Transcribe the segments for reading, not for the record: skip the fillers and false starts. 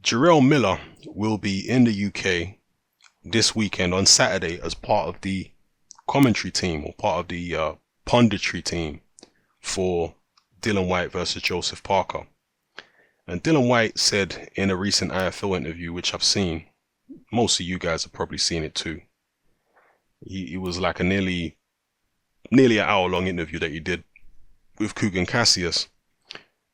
Jarrell Miller will be in the UK this weekend on Saturday as part of the commentary team or part of the punditry team for Dillian Whyte versus Joseph Parker. And Dillian Whyte said in a recent IFL interview, which I've seen, most of you guys have probably seen it too. He was like a nearly an hour-long interview that he did with Kugan Cassius,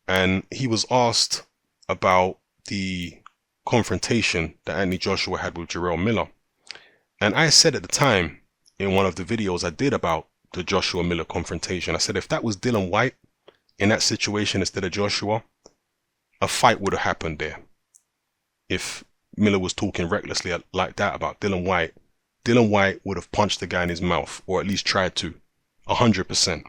and he was asked about the confrontation that Anthony Joshua had with Jarrell Miller. And I said at the time in one of the videos I did about the Joshua Miller confrontation, I said if that was Dillian Whyte in that situation instead of Joshua, a fight would have happened there. If Miller was talking recklessly like that about Dillian Whyte would have punched the guy in his mouth, or at least tried to, 100%.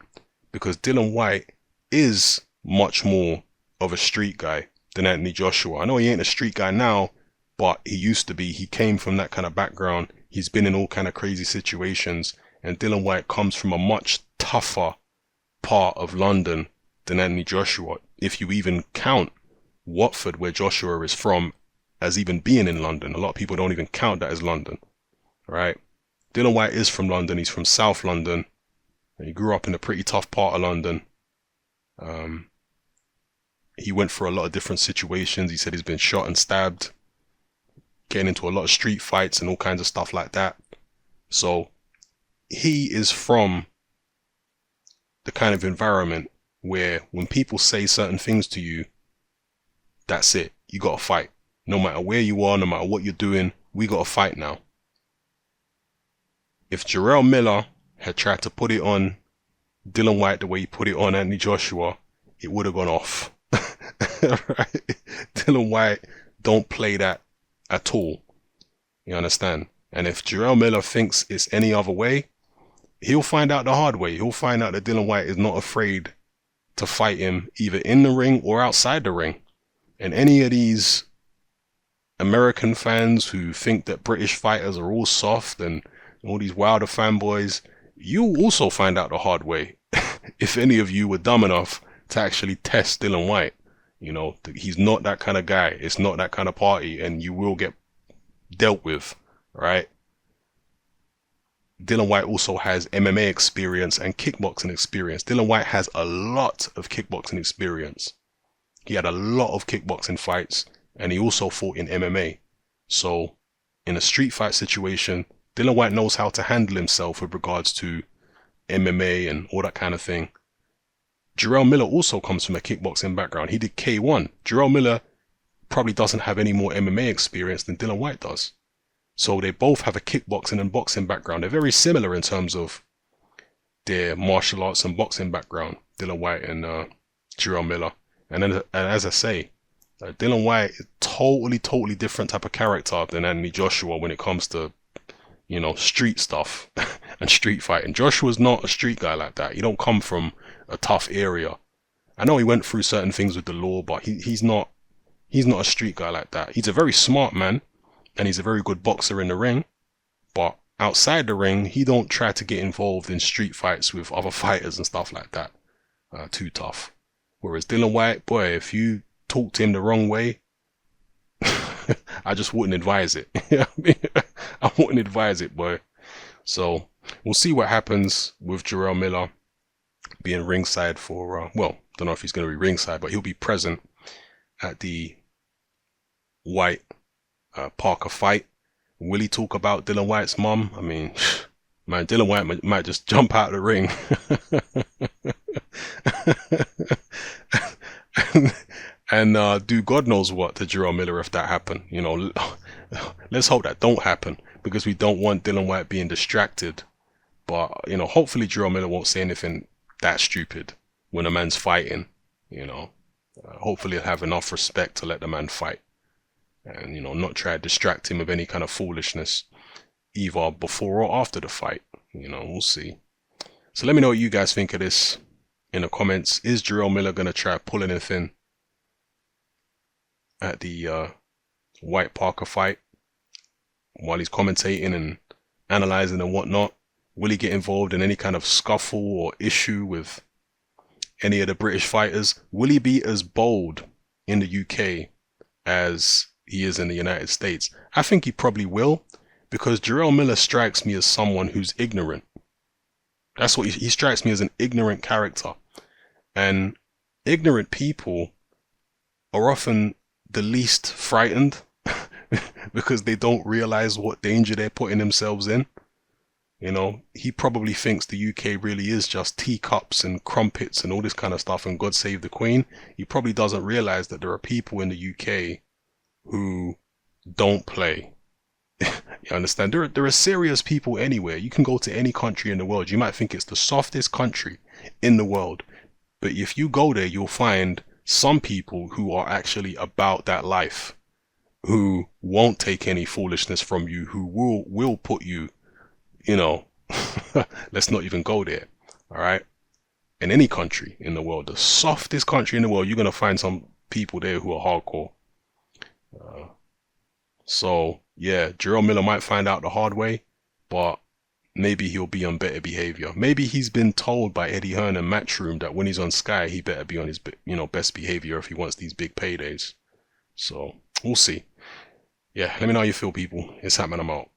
Because Dillian Whyte is much more of a street guy than Anthony Joshua. I know he ain't a street guy now, but he used to be. He came from that kind of background. He's been in all kind of crazy situations, and Dillian Whyte comes from a much tougher part of London than Anthony Joshua. If you even count Watford, where Joshua is from, as even being in London. A lot of people don't even count that as London, right? Dillian Whyte is from London. He's from South London. He grew up in a pretty tough part of London. He went for a lot of different situations. He said he's been shot and stabbed, getting into a lot of street fights and all kinds of stuff like that. So he is from the kind of environment where when people say certain things to you, that's it. You got to fight. No matter where you are, no matter what you're doing, we got to fight now. If Jarrell Miller had tried to put it on Dillian Whyte the way he put it on Anthony Joshua, it would have gone off. Right? Dillian Whyte don't play that at all. You understand? And if Jarrell Miller thinks it's any other way, he'll find out the hard way. He'll find out that Dillian Whyte is not afraid to fight him either in the ring or outside the ring. And any of these American fans who think that British fighters are all soft and all these Wilder fanboys, you also find out the hard way. If any of you were dumb enough to actually test Dillian Whyte, you know, he's not that kind of guy. It's not that kind of party, and you will get dealt with, right? Dillian Whyte also has MMA experience and kickboxing experience. Dillian Whyte has a lot of kickboxing experience. He had a lot of kickboxing fights, and he also fought in MMA. So in a street fight situation, Dillian Whyte knows how to handle himself with regards to MMA and all that kind of thing. Jarrell Miller also comes from a kickboxing background. He did K1. Jarrell Miller probably doesn't have any more MMA experience than Dillian Whyte does. So they both have a kickboxing and boxing background. They're very similar in terms of their martial arts and boxing background, Dillian Whyte and Jarrell Miller. And as I say, Dillian Whyte is totally different type of character than Anthony Joshua when it comes to, you know, street stuff and street fighting. Joshua's not a street guy like that. He don't come from a tough area. I know he went through certain things with the law, but he's not a street guy like that. He's a very smart man, and he's a very good boxer in the ring. But outside the ring, he don't try to get involved in street fights with other fighters and stuff like that. Too tough. Whereas Dillian Whyte, boy, if you talk to him the wrong way, I just wouldn't advise it. I wouldn't advise it, boy. So we'll see what happens with Jarrell Miller being ringside for, well, don't know if he's going to be ringside, but he'll be present at the Whyte Parker fight. Will he talk about Dillian Whyte's mom? I mean, man, Dillian Whyte might just jump out of the ring. and do God knows what to Jarrell Miller if that happened. You know, let's hope that don't happen, because we don't want Dillian Whyte being distracted. But, you know, hopefully Jarrell Miller won't say anything that stupid when a man's fighting, you know. Hopefully he'll have enough respect to let the man fight. And, you know, not try to distract him with any kind of foolishness, either before or after the fight. You know, we'll see. So let me know what you guys think of this in the comments. Is Jarrell Miller going to try to pull anything at the Whyte Parker fight while he's commentating and analyzing and whatnot? Will he get involved in any kind of scuffle or issue with any of the British fighters? Will he be as bold in the UK as he is in the United States. I think he probably will, because Jarrell Miller strikes me as someone who's ignorant. That's what he strikes me as, an ignorant character. And ignorant people are often the least frightened because they don't realize what danger they're putting themselves in. You know, he probably thinks the UK really is just teacups and crumpets and all this kind of stuff and God save the Queen. He probably doesn't realize that there are people in the UK who don't play. You understand? There are serious people anywhere. You can go to any country in the world. You might think it's the softest country in the world, but if you go there, you'll find some people who are actually about that life, who won't take any foolishness from you, who will put you, you know, let's not even go there. All right. In any country in the world, the softest country in the world, you're going to find some people there who are hardcore. So yeah, Jarrell Miller might find out the hard way, but maybe he'll be on better behavior. Maybe he's been told by Eddie Hearn and Matchroom that when he's on Sky, he better be on his, best behavior if he wants these big paydays. So we'll see. Yeah, let me know how you feel, people. It's Hatman, I'm out.